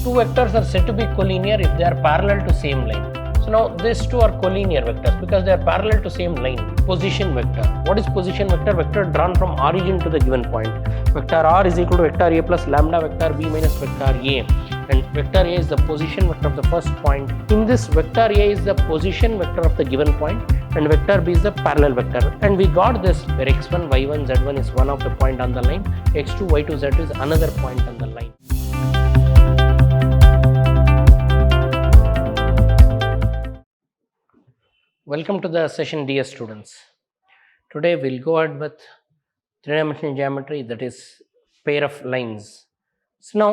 two vectors are said to be collinear if they are parallel to same line. So now these two are collinear vectors because they are parallel to same line. Position vector. What is position vector? Vector drawn from origin to the given point. Vector r is equal to vector a plus lambda vector b minus vector a. And vector a is the position vector of the first point. In this, vector a is the position vector of the given point and vector b is the parallel vector. And we got this where x1, y1, z1 is one of the point on the line, x2, y2, z2 is another point on the line. Welcome to the session, dear students. Today we'll go ahead with three-dimensional geometry, that is pair of lines. So now,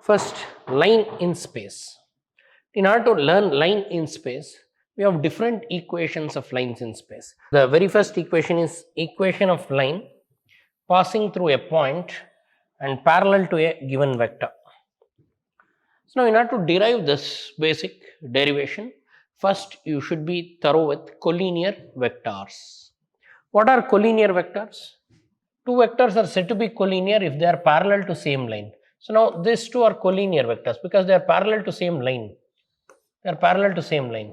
first, line in space. In order to learn line in space, we have different equations of lines in space. The very first equation is equation of line passing through a point and parallel to a given vector. So now, in order to derive this basic derivation, first you should be thorough with collinear vectors. What are collinear vectors? Two vectors are said to be collinear if they are parallel to same line. So now these two are collinear vectors because they are parallel to same line. They are parallel to same line.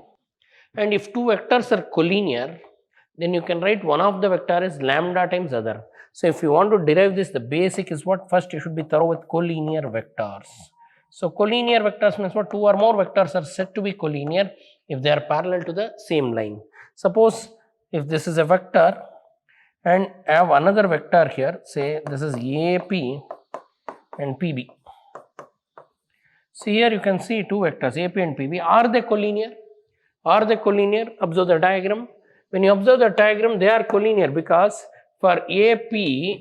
And if two vectors are collinear, then you can write one of the vector is lambda times other. So if you want to derive this, the basic is what? First you should be thorough with collinear vectors. So collinear vectors means what? Two or more vectors are said to be collinear if they are parallel to the same line. Suppose if this is a vector and I have another vector here, say this is AP and PB. So here you can see two vectors AP and PB. Are they collinear? Are they collinear? Observe the diagram. When you observe the diagram, they are collinear because for AP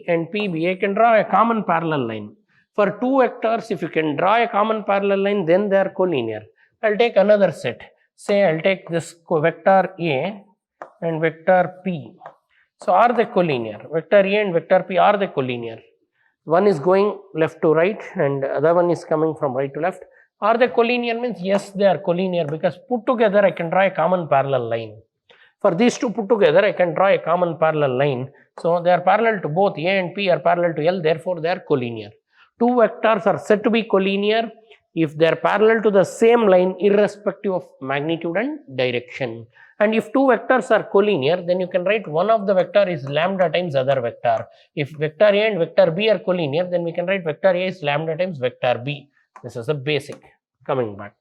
and PB, I can draw a common parallel line. For two vectors, if you can draw a common parallel line, then they are collinear. I'll take another set. Say I'll take this vector A and vector P. So are they collinear? Vector A and vector P, are they collinear? One is going left to right and the other one is coming from right to left. Are they collinear? Means yes, they are collinear because put together I can draw a common parallel line. For these two put together I can draw a common parallel line. So they are parallel to both A and P are parallel to L, therefore they are collinear. Two vectors are said to be collinear if they are parallel to the same line irrespective of magnitude and direction. And if two vectors are collinear, then you can write one of the vector is lambda times other vector. If vector A and vector B are collinear, then we can write vector A is lambda times vector B. This is the basic. Coming back.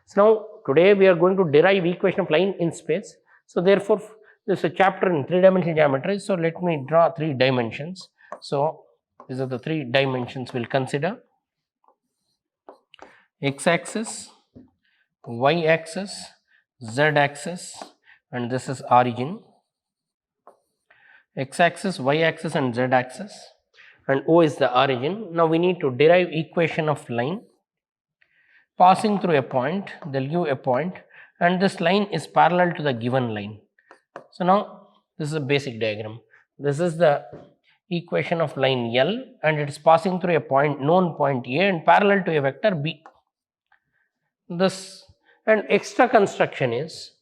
So now today we are going to derive equation of line in space. So therefore this is a chapter in three-dimensional geometry. So let me draw three dimensions. So these are the three dimensions we'll consider. X-axis, Y-axis, Z-axis, and this is origin. X-axis, Y-axis and Z-axis, and O is the origin. Now we need to derive equation of line passing through a point. They'll give a point and this line is parallel to the given line. So now this is a basic diagram. This is the equation of line L and it is passing through a point, known point A and parallel to a vector B. This and extra construction is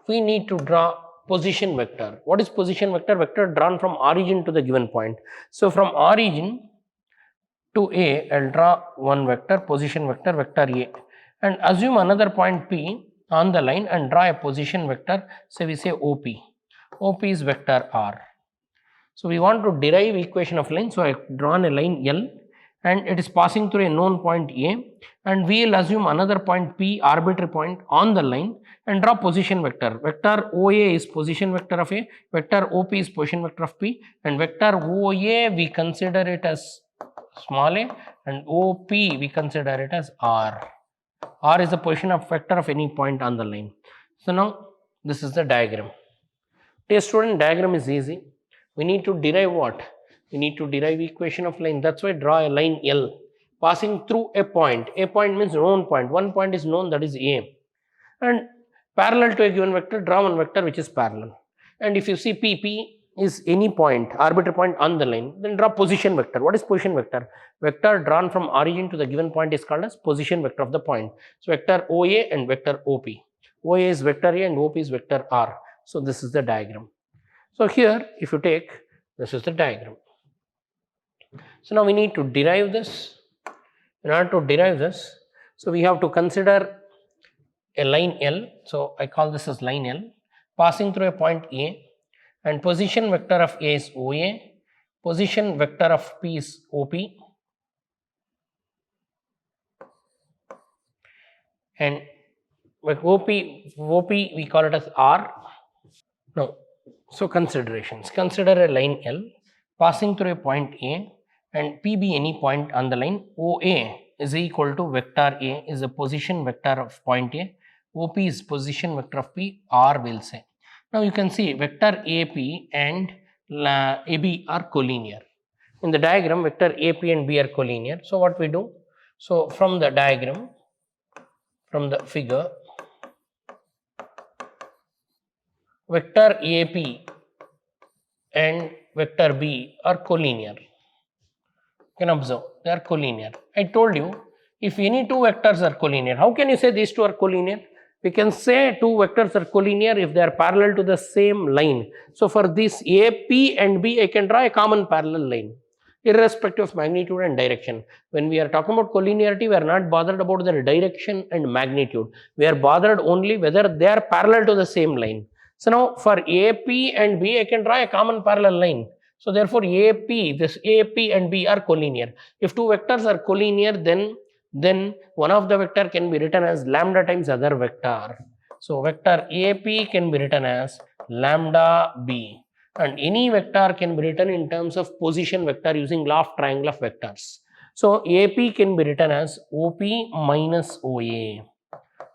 we need to draw position vector. What is position vector? Vector drawn from origin to the given point. So from origin to A, I'll draw one vector, position vector, vector A, and assume another point P on the line and draw a position vector. So we say OP. OP is vector R. So we want to derive equation of line. So I have drawn a line L and it is passing through a known point A and we will assume another point P, arbitrary point on the line and draw position vector. Vector OA is position vector of A, vector OP is position vector of P, and vector OA we consider it as small a and OP we consider it as R. R is the position of vector of any point on the line. So now this is the diagram. Dear student, diagram is easy. We need to derive what? We need to derive equation of line. That's why draw a line L passing through a point. A point means known point. One point is known, that is A. And parallel to a given vector, draw one vector which is parallel. And if you see P is any point, arbitrary point on the line, then draw position vector. What is position vector? Vector drawn from origin to the given point is called as position vector of the point. So vector OA and vector OP. OA is vector A and OP is vector R. So this is the diagram. So here if you take, this is the diagram. So now we need to derive this In order to derive this, so we have to consider a line L. So I call this as line L passing through a point A, and position vector of A is OA, position vector of P is OP, and OP we call it as R. Now, so considerations. Consider a line L passing through a point A and P be any point on the line. OA is equal to vector A is a position vector of point A. OP is position vector of P, R will say. Now you can see vector AP and AB are collinear. In the diagram, vector AP and B are collinear. So what we do? So from the diagram, from the figure, vector AP and vector B are collinear. You can observe they are collinear. I told you if any two vectors are collinear, how can you say these two are collinear? We can say two vectors are collinear if they are parallel to the same line. So for this AP and B, I can draw a common parallel line irrespective of magnitude and direction. When we are talking about collinearity, we are not bothered about their direction and magnitude. We are bothered only whether they are parallel to the same line. So now for AP and B, I can draw a common parallel line. So therefore this AP and B are collinear. If two vectors are collinear, then one of the vector can be written as lambda times other vector. So vector AP can be written as lambda B, and any vector can be written in terms of position vector using law of triangle of vectors. So AP can be written as OP minus OA.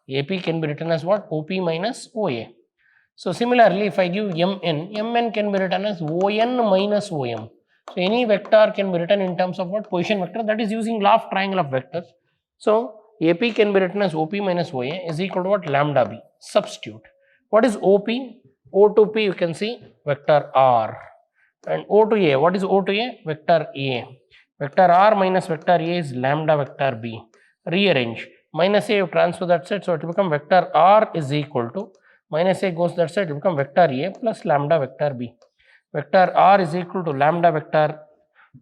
AP can be written as what? OP minus OA. So similarly, if I give Mn can be written as On minus Om. So any vector can be written in terms of what? Position vector, that is using law of triangle of vectors. So AP can be written as OP minus OA is equal to what? Lambda B. Substitute. What is OP? O to P you can see vector R. And O to A, what is O to A? Vector A. Vector R minus vector A is lambda vector B. Rearrange. Minus A you transfer that side, so it will become vector R is equal to minus A goes that side, it will become vector A plus lambda vector B. Vector R is equal to lambda vector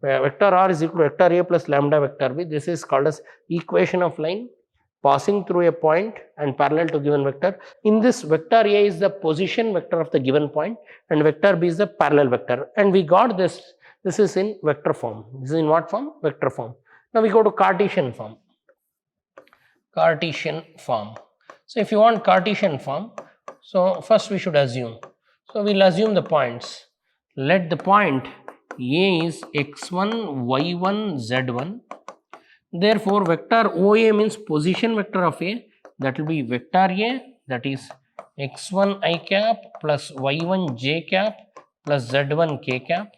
R is equal to vector A plus lambda vector B. This is called as equation of line passing through a point and parallel to given vector. In this, vector A is the position vector of the given point and vector B is the parallel vector. And we got this. This is in vector form. This is in what form? Vector form. Now we go to Cartesian form. Cartesian form. So if you want Cartesian form, so first we should assume. So we'll assume the points. Let the point A is x1, y1, z1. Therefore, vector OA means position vector of A. That will be vector A, that is x1 I cap plus y1 j cap plus z1 k cap.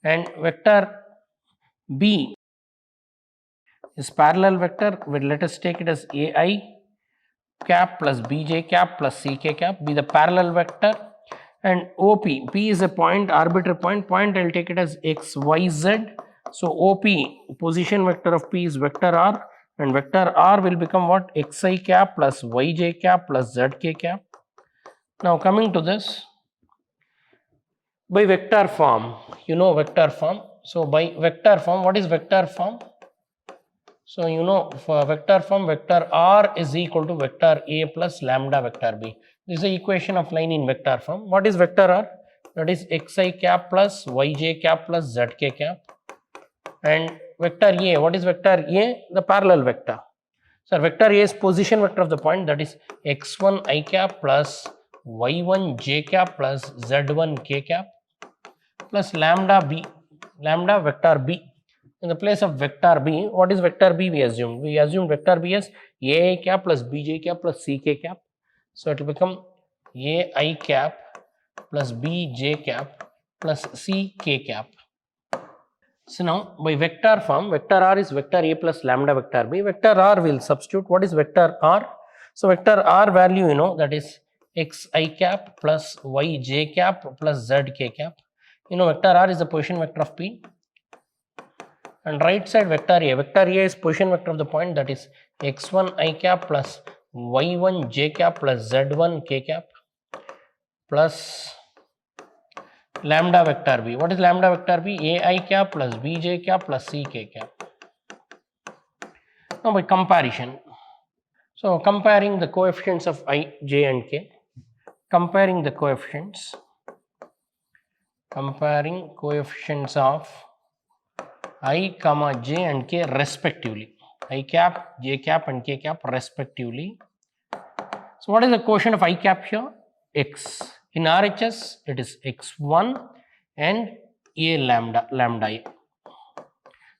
And vector B is parallel vector. Let us take it as AI cap plus bj cap plus ck cap be the parallel vector. And OP, P is a point, arbitrary point, I'll take it as xyz. So OP, position vector of P is vector R, and vector R will become what? Xi cap plus yj cap plus zk cap. Now coming to this, by vector form, you know vector form. So by vector form, what is vector form? So you know for vector form, vector R is equal to vector A plus lambda vector B. This is the equation of line in vector form. What is vector R? That is xi cap plus yj cap plus zk cap. And vector A, what is vector A? The parallel vector. So vector A is position vector of the point, that is x1 I cap plus y1 j cap plus z1 k cap plus lambda B, lambda vector B. In the place of vector B, what is vector B we assume? We assume vector B as AI cap plus bj cap plus ck cap. So it will become AI cap plus bj cap plus ck cap. So now by vector form, vector R is vector A plus lambda vector B. Vector R will substitute. What is vector R? So vector R value you know, that is xi cap plus yj cap plus zk cap. You know vector R is the position vector of P. And right side vector A. Vector A is position vector of the point, that is x1 I cap plus y1 j cap plus z1 k cap plus lambda vector B. What is lambda vector B? AI cap plus bj cap plus ck cap. Now by comparison, so comparing the coefficients of I, j and k, comparing coefficients of I comma j and k respectively, I cap, j cap and k cap respectively. So what is the quotient of I cap here? X. In RHS it is x1 and a lambda a.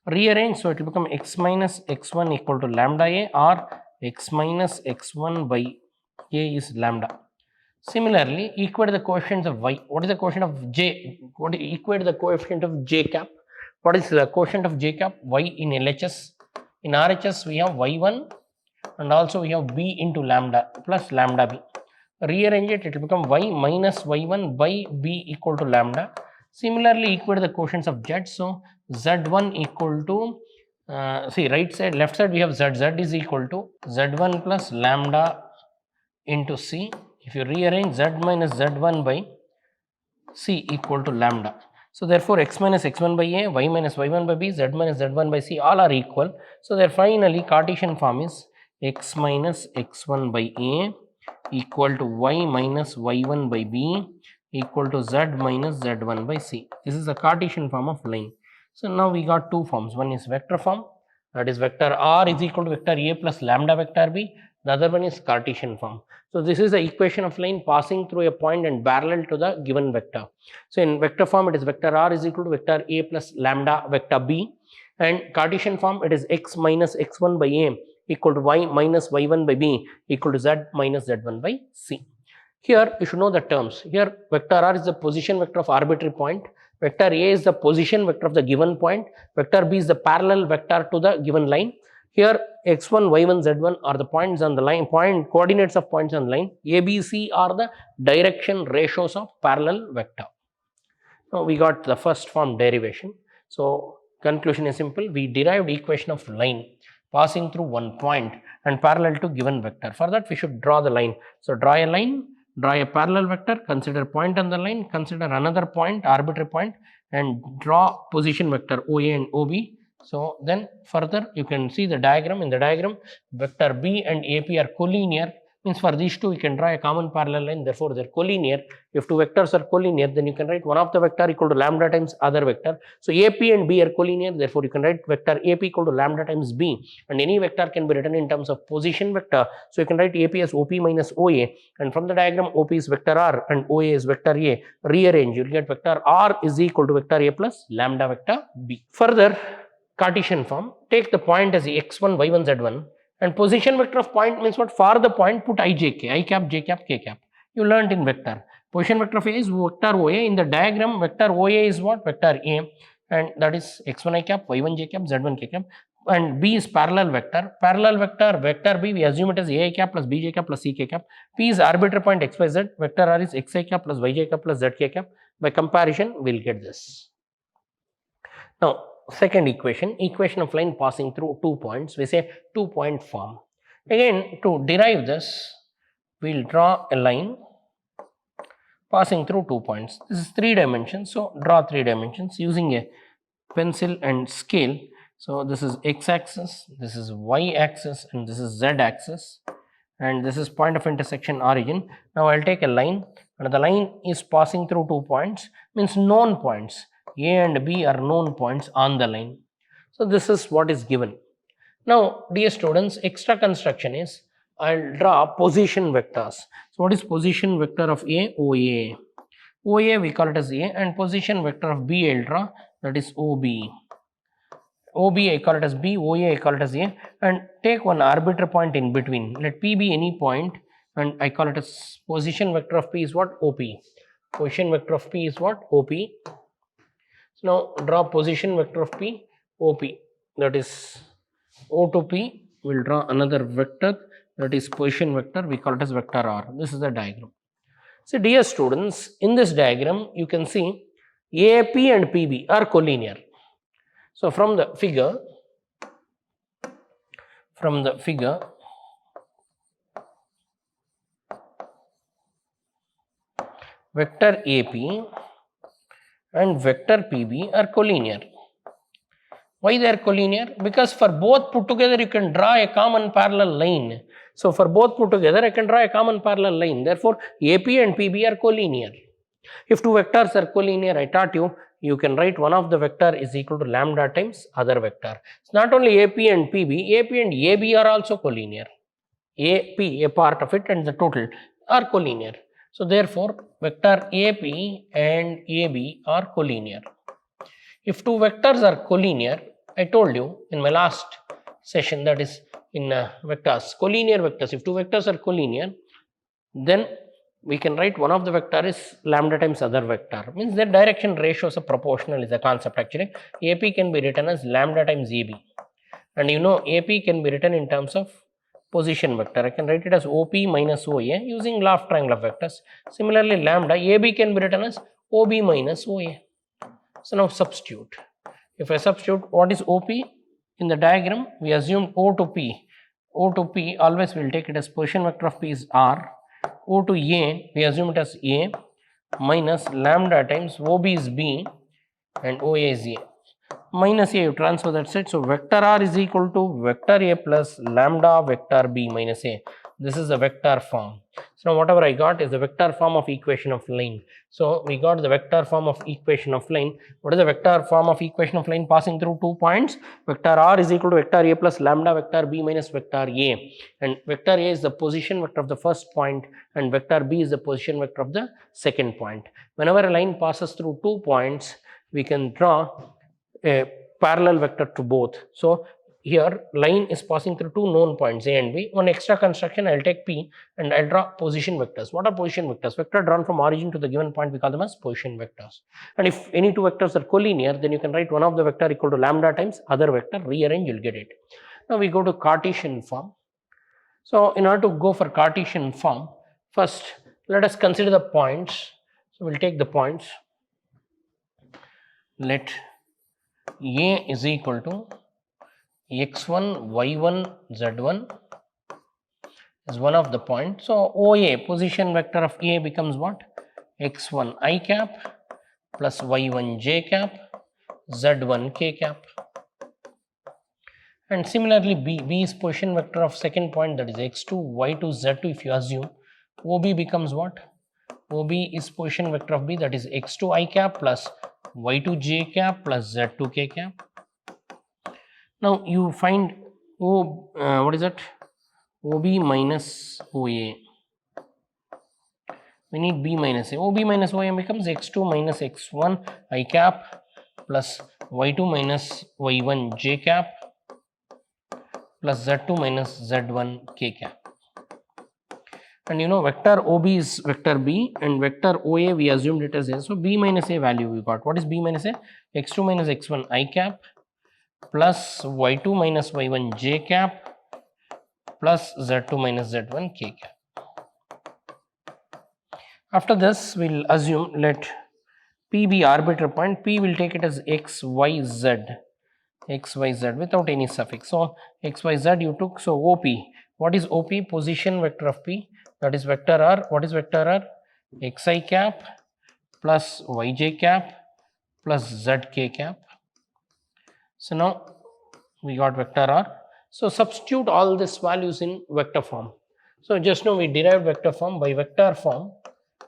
Rearrange, so it will become x minus x1 equal to lambda a, or x minus x1 by a is lambda. Similarly, equate the coefficients of y. What is the quotient of j? Equate the coefficient of j cap. What is the quotient of j cap? Y in LHS. In RHS we have y1 and also we have b into lambda plus lambda b. Rearrange it, it will become y minus y1 by b equal to lambda. Similarly, equate the quotients of z. So z1 equal to see right side, left side we have z. Z is equal to z1 plus lambda into c. If you rearrange, z minus z1 by c equal to lambda. So therefore, x minus x1 by a, y minus y1 by b, z minus z1 by c all are equal. So there finally Cartesian form is x minus x1 by a equal to y minus y1 by b equal to z minus z1 by c. This is the Cartesian form of line. So now we got two forms. One is vector form, that is vector r is equal to vector a plus lambda vector b. The other one is Cartesian form. So this is the equation of line passing through a point and parallel to the given vector. So in vector form it is vector r is equal to vector a plus lambda vector b, and Cartesian form it is x minus x1 by a equal to y minus y1 by b equal to z minus z1 by c. Here you should know the terms. Here vector r is the position vector of arbitrary point, vector a is the position vector of the given point, vector b is the parallel vector to the given line. Here x1, y1, z1 are the points on the line, coordinates of points on the line. A, B, C are the direction ratios of parallel vector. Now we got the first form derivation. So conclusion is simple. We derived equation of line passing through one point and parallel to given vector. For that we should draw the line. So draw a line, draw a parallel vector, consider point on the line, consider another point, arbitrary point, and draw position vector OA and OB. So then further you can see the diagram. In the diagram, vector B and AP are collinear, means for these two you can draw a common parallel line, therefore they are collinear. If two vectors are collinear, then you can write one of the vector equal to lambda times other vector. So AP and B are collinear, therefore you can write vector AP equal to lambda times B, and any vector can be written in terms of position vector. So you can write AP as OP minus OA, and from the diagram OP is vector R and OA is vector A. Rearrange, you will get vector R is equal to vector A plus lambda vector B. Further, Cartesian form, take the point as x1, y1, z1, and position vector of point means what? For the point put I, j, k, I cap, j cap, k cap. You learnt in vector. Position vector of A is vector OA. In the diagram, vector OA is what? Vector A, and that is x1 I cap, y1 j cap, z1 k cap, and B is parallel vector. Parallel vector, vector B, we assume it as A I cap plus B j cap plus C k cap. P is arbitrary point x, y, z. Vector R is x I cap plus y j cap plus z k cap. By comparison, we'll get this. Now, second equation, equation of line passing through 2 points, we say 2-point form. Again, to derive this, we'll draw a line passing through 2 points. This is 3 dimensions, so draw 3 dimensions using a pencil and scale. So this is x-axis, this is y-axis, and this is z-axis, and this is point of intersection origin. Now I'll take a line, and the line is passing through 2 points, means known points. A and B are known points on the line. So this is what is given. Now dear students, extra construction is I'll draw position vectors. So what is position vector of A? OA. OA we call it as A, and position vector of B I'll draw, that is OB. OB I call it as B, OA I call it as A, and take one arbitrary point in between. Let P be any point, and I call it as position vector of P is what? OP. Position vector of P is what? OP. So now draw position vector of P, OP, that is O to P. We'll draw another vector, that is position vector, we call it as vector R. This is the diagram. So dear students, in this diagram you can see AP and PB are collinear. So from the figure, vector AP and vector PB are collinear. Why they are collinear? Because for both put together you can draw a common parallel line. So for both put together I can draw a common parallel line. Therefore, AP and PB are collinear. If two vectors are collinear, I taught you, you can write one of the vector is equal to lambda times other vector. It's not only AP and PB, AP and AB are also collinear. AP, a part of it, and the total are collinear. So therefore, vector AP and AB are collinear. If two vectors are collinear, I told you in my last session, that is in vectors, collinear vectors, if two vectors are collinear, then we can write one of the vector is lambda times other vector, means their direction ratios are proportional is the concept actually. AP can be written as lambda times AB, and you know AP can be written in terms of position vector. I can write it as OP minus OA using law of triangle of vectors. Similarly, lambda AB can be written as OB minus OA. So now substitute. If I substitute, what is OP? In the diagram, we assume O to P. O to P, always we will take it as position vector of P is R. O to A, we assume it as A minus lambda times OB is B and OA is A. Minus A, you transfer that side. So vector R is equal to vector A plus lambda vector B minus A. This is the vector form. So now whatever I got is the vector form of equation of line. So we got the vector form of equation of line. What is the vector form of equation of line passing through 2 points? Vector R is equal to vector A plus lambda vector B minus vector A. And vector A is the position vector of the first point and vector B is the position vector of the second point. Whenever a line passes through 2 points, we can draw a parallel vector to both. So here line is passing through two known points A and B. One extra construction, I will take P and I will draw position vectors. What are position vectors? Vector drawn from origin to the given point, we call them as position vectors. And if any two vectors are collinear, then you can write one of the vector equal to lambda times other vector, rearrange, you will get it. Now we go to Cartesian form. So in order to go for Cartesian form, first let us consider the points. So we will take the points. Let A is equal to x1, y1, z1 is one of the points. So OA, position vector of A becomes what? x1 I cap plus y1 j cap, z1 k cap. And similarly B is position vector of second point, that is x2, y2, z2. If you assume OB becomes what? OB is position vector of B, that is x2 I cap plus y2 j cap plus z2 k cap. Now you find what is that? OB minus OA. We need B minus A. OB minus OA becomes x2 minus x1 I cap plus y2 minus y1 j cap plus z2 minus z1 k cap. And you know vector OB is vector B and vector OA we assumed it as A. So B minus A value we got. What is B minus A? x2 minus x1 I cap plus y2 minus y1 j cap plus z2 minus z1 k cap. After this, we will assume let P be arbitrary point. P will take it as x, y, z without any suffix. So x, y, z you took. So OP. What is OP? Position vector of P. That is vector R. What is vector R? xi cap plus yj cap plus zk cap. So now we got vector R. So substitute all these values in vector form. So just now we derived vector form by vector form,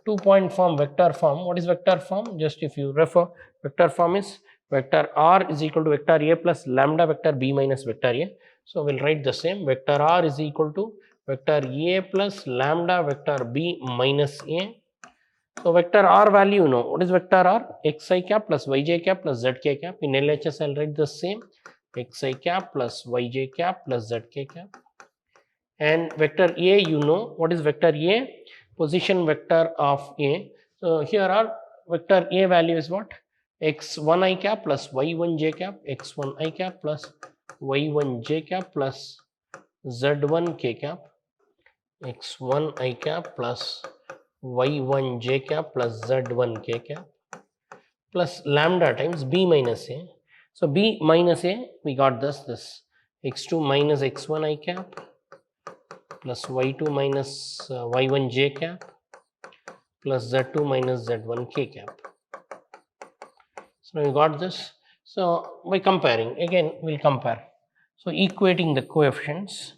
2-point form, vector form. What is vector form? Just if you refer, vector form is vector R is equal to vector A plus lambda vector B minus vector A. So we'll write the same. Vector R is equal to vector A plus lambda vector B minus A. So vector R value, you know, what is vector R? xi cap plus yj cap plus zk cap. In LHS, I'll write the same. Xi cap plus yj cap plus zk cap. And vector A, you know, what is vector A? Position vector of A. So here our vector A value is what? x1 I cap plus y1 j cap, x1 I cap plus y1 j cap plus z1 k cap, x1 I cap plus y1 j cap plus z1 k cap plus lambda times B minus A. So B minus A, we got this x2 minus x1 I cap plus y2 minus y1 j cap plus z2 minus z1 k cap. So now you got this. So by comparing, again we'll compare. So equating the coefficients,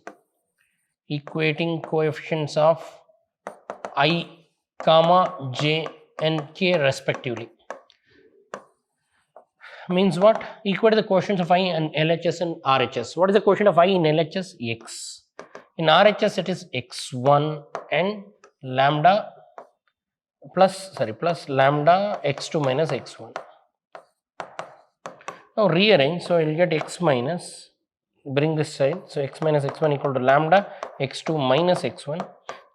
of I, comma, j and k respectively. Means what? Equate the quotients of I and LHS and RHS. What is the quotient of I in LHS? X. In RHS it is x1 and lambda plus lambda x2 minus x1. Now rearrange, so you'll get x minus, bring this side, so x minus x1 equal to lambda x2 minus x1,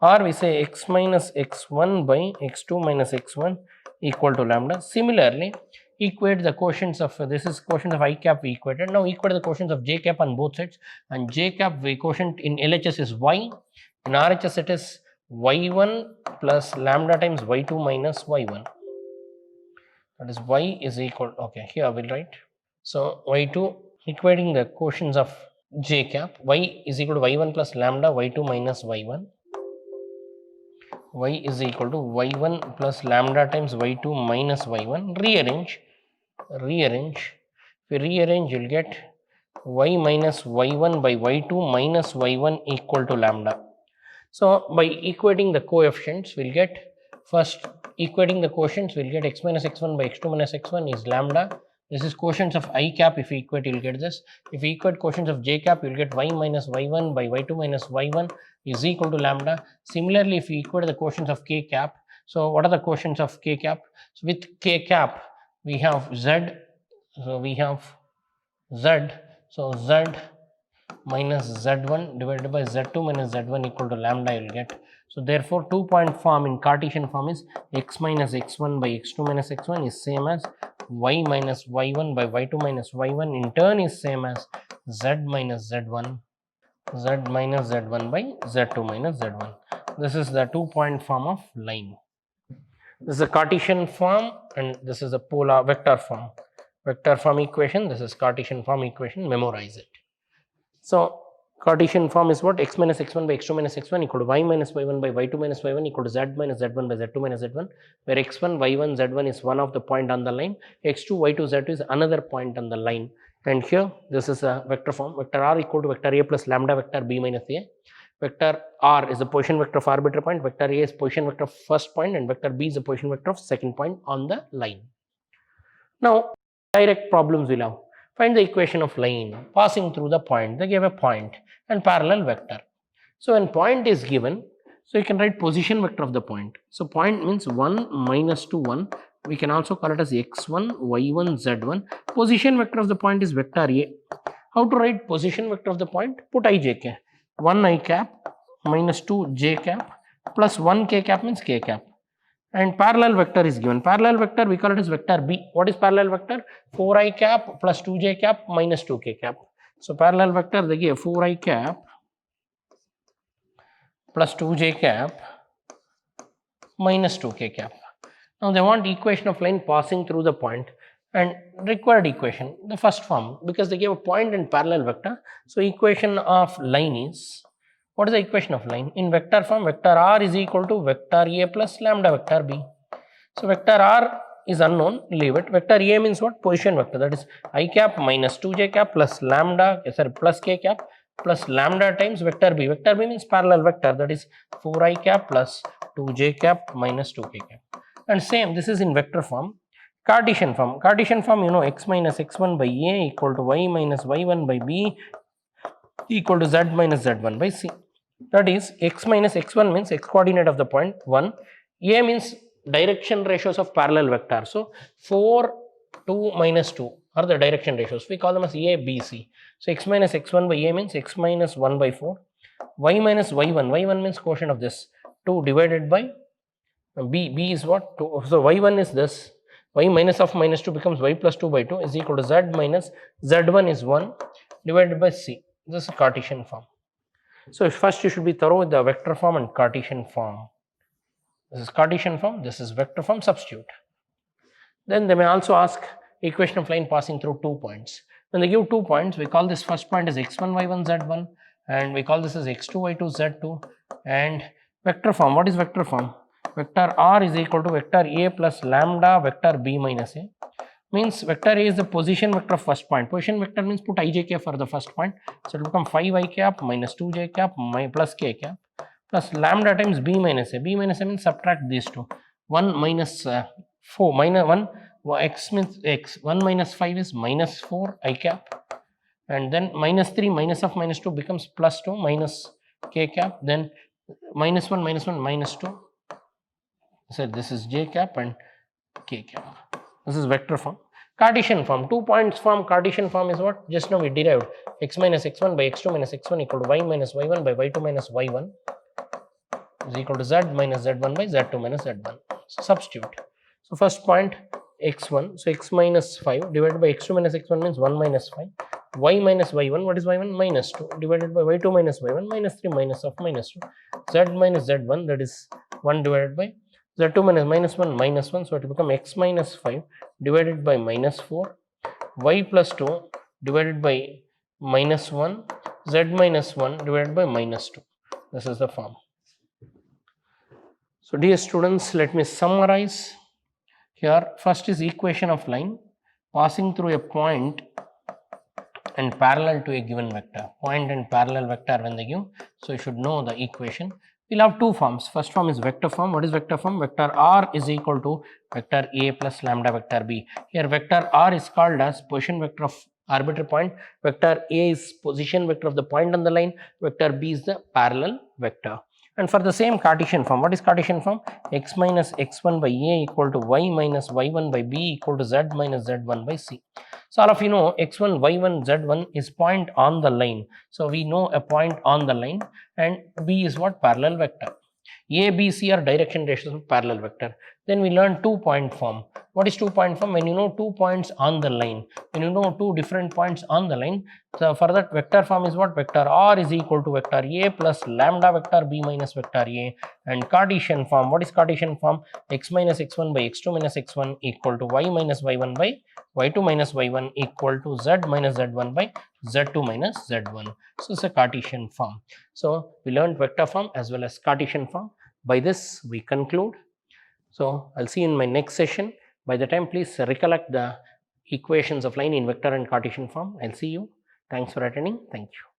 or we say x minus x1 by x2 minus x1 equal to lambda. Similarly, equate the quotients of, this is quotient of I cap we equated. Now equate the quotients of j cap on both sides, and j cap we quotient in LHS is y, in RHS it is y1 plus lambda times y2 minus y1. That is y is equal, okay, here I will write. So y2, equating the quotients of j cap, y is equal to y1 plus lambda y2 minus y1. Y is equal to y1 plus lambda times y2 minus y1. Rearrange. If you rearrange, you'll get y minus y1 by y2 minus y1 equal to lambda. So by equating the coefficients, we'll get, first equating the quotients, we'll get x minus x1 by x2 minus x1 is lambda. This is quotients of I cap. If you equate, you'll get this. If you equate quotients of j cap, you'll get y minus y1 by y2 minus y1 is equal to lambda. Similarly, if you equate the quotients of k cap, so what are the quotients of k cap? So with k cap, we have z, so we have z, so z minus z1 divided by z2 minus z1 equal to lambda, you will get. So therefore 2-point form in Cartesian form is x minus x1 by x2 minus x1 is same as y minus y1 by y2 minus y1 in turn is same as z minus z1 by z2 minus z1. This is the 2-point form of line. This is a Cartesian form and this is a polar vector form. Vector form equation, this is Cartesian form equation, memorize it. So Cartesian form is what? X minus x1 by x2 minus x1 equal to y minus y1 by y2 minus y1 equal to z minus z1 by z2 minus z1, where x1, y1, z1 is one of the point on the line, x2, y2, z2 is another point on the line. And here this is a vector form. Vector r equal to vector a plus lambda vector b minus a. Vector r is a position vector of arbitrary point, vector a is position vector of first point, and vector b is a position vector of second point on the line. Now direct problems we'll have. Find the equation of line passing through the point. They gave a point and parallel vector. So when point is given, so you can write position vector of the point. So point means 1 minus 2 1. We can also call it as x1, y1, z1. Position vector of the point is vector a. How to write position vector of the point? Put I j k. 1 I cap minus 2 j cap plus 1 k cap means k cap. And parallel vector is given. Parallel vector we call it as vector b. What is parallel vector? 4i cap plus 2j cap minus 2k cap. So parallel vector they give 4i cap plus 2j cap minus 2k cap. Now they want equation of line passing through the point and required equation, the first form, because they gave a point and parallel vector. So equation of line is, what is the equation of line? In vector form, vector r is equal to vector a plus lambda vector b. So vector r is unknown, leave it. Vector a means what? Position vector, that is I cap minus 2j cap plus lambda, plus k cap plus lambda times vector b. Vector b means parallel vector, that is 4i cap plus 2j cap minus 2k cap. And same, this is in vector form. Cartesian form, you know, x minus x1 by a equal to y minus y1 by b equal to z minus z1 by c. That is x minus x1 means x coordinate of the point 1, a means direction ratios of parallel vector. So 4, 2 minus 2 are the direction ratios. We call them as a, b, c. So x minus x1 by a means x minus 1 by 4, y minus y1, y1 means quotient of this 2 divided by b, b is what? 2. So y1 is this, y minus of minus 2 becomes y plus 2 by 2 is equal to z minus z1 is 1 divided by c. This is Cartesian form. So first you should be thorough with the vector form and Cartesian form. This is Cartesian form, this is vector form, substitute. Then they may also ask equation of line passing through 2 points. When they give 2 points, we call this first point as x1, y1, z1, and we call this as x2, y2, z2. And vector form, what is vector form? Vector r is equal to vector a plus lambda vector b minus a. means vector A is the position vector of first point. Position vector means put I j cap for the first point. So it will become 5 I cap minus 2 j cap plus k cap plus lambda times b minus a. B minus a means subtract these two. 1 minus 4 minus 1 x means x. 1 minus 5 is minus 4 I cap, and then minus 3 minus of minus 2 becomes plus 2 minus k cap, then minus 1 minus 2. So this is j cap and k cap. This is vector form. Cartesian form, 2 points form. Cartesian form is what? Just now we derived x minus x1 by x2 minus x1 equal to y minus y1 by y2 minus y1 is equal to z minus z1 by z2 minus z1. So substitute. So first point x1, so x minus 5 divided by x2 minus x1 means 1 minus 5. Y minus y1, what is y1? Minus 2 divided by y2 minus y1 minus 3 minus of minus 2. Z minus z1, that is 1 divided by z2 minus 1 minus 1, so it will become x minus 5 divided by minus 4, y plus 2 divided by minus 1, z minus 1 divided by minus 2. This is the form. So dear students, let me summarize. Here first is equation of line passing through a point and parallel to a given vector. Point and parallel vector when they give, so you should know the equation. We'll have two forms. First form is vector form. What is vector form? Vector r is equal to vector a plus lambda vector b. Here vector r is called as position vector of arbitrary point. Vector a is position vector of the point on the line. Vector b is the parallel vector. And for the same Cartesian form, what is Cartesian form? X minus x1 by a equal to y minus y1 by b equal to z minus z1 by c. So all of you know x1, y1, z1 is point on the line. So we know a point on the line, and b is what? Parallel vector. A, B, C are direction ratios of parallel vector. Then we learn 2-point form. What is 2-point form? When you know 2 points on the line, when you know 2 different points on the line, so for that vector form is what? Vector r is equal to vector a plus lambda vector b minus vector a. And Cartesian form, what is Cartesian form? X minus x1 by x2 minus x1 equal to y minus y1 by y2 minus y1 equal to z minus z1 by z2 minus z1. So it's a Cartesian form. So we learned vector form as well as Cartesian form. By this we conclude. So I'll see you in my next session. By the time, please recollect the equations of line in vector and Cartesian form. I'll see you. Thanks for attending. Thank you.